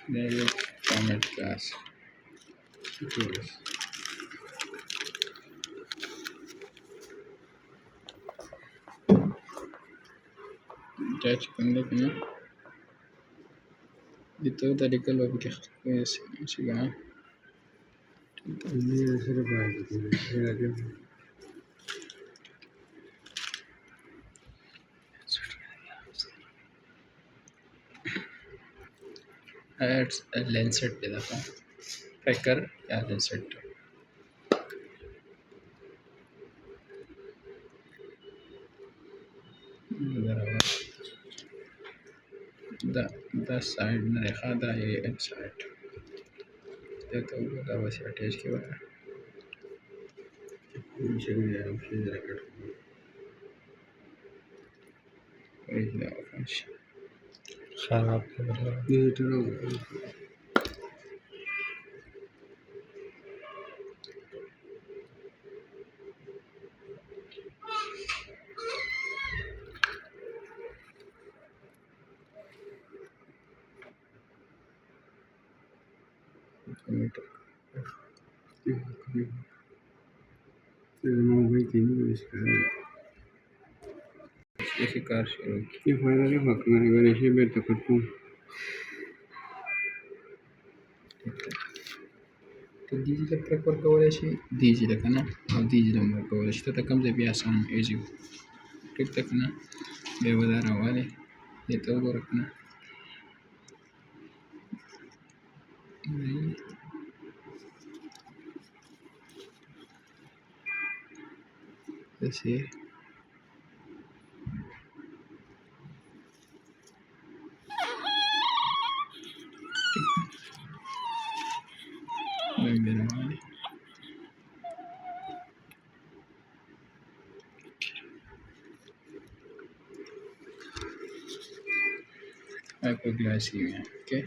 There is comet class. Attach करने के लिए itu tadi kalau bikin sih kan ini sudah banyak lagi adds a lens set पे देखा पैकर या lens set the side में देखा था ये inside देखो वो बस अटैच किया हुआ है खराब शिकार शुरू ये फायदा नहीं हक में अगर ऐसे में तो करता हूँ तो दीजिए प्रेफर कवरेज दीजिए का ना और दीजिए नंबर कवरेज तो कम से भी आसान एजी ठीक तक ना बेवदार वाले ये तो वो रखना जैसे hypoglycemia okay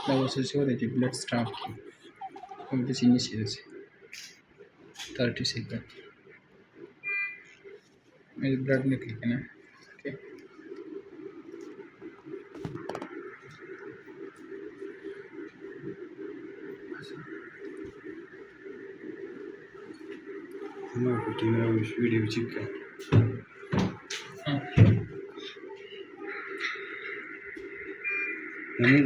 that was the blood stop from this initials 30 seconds मेरी ब्लड निकल के ना okay मैं कुछ मेरा वीडियो चेक कर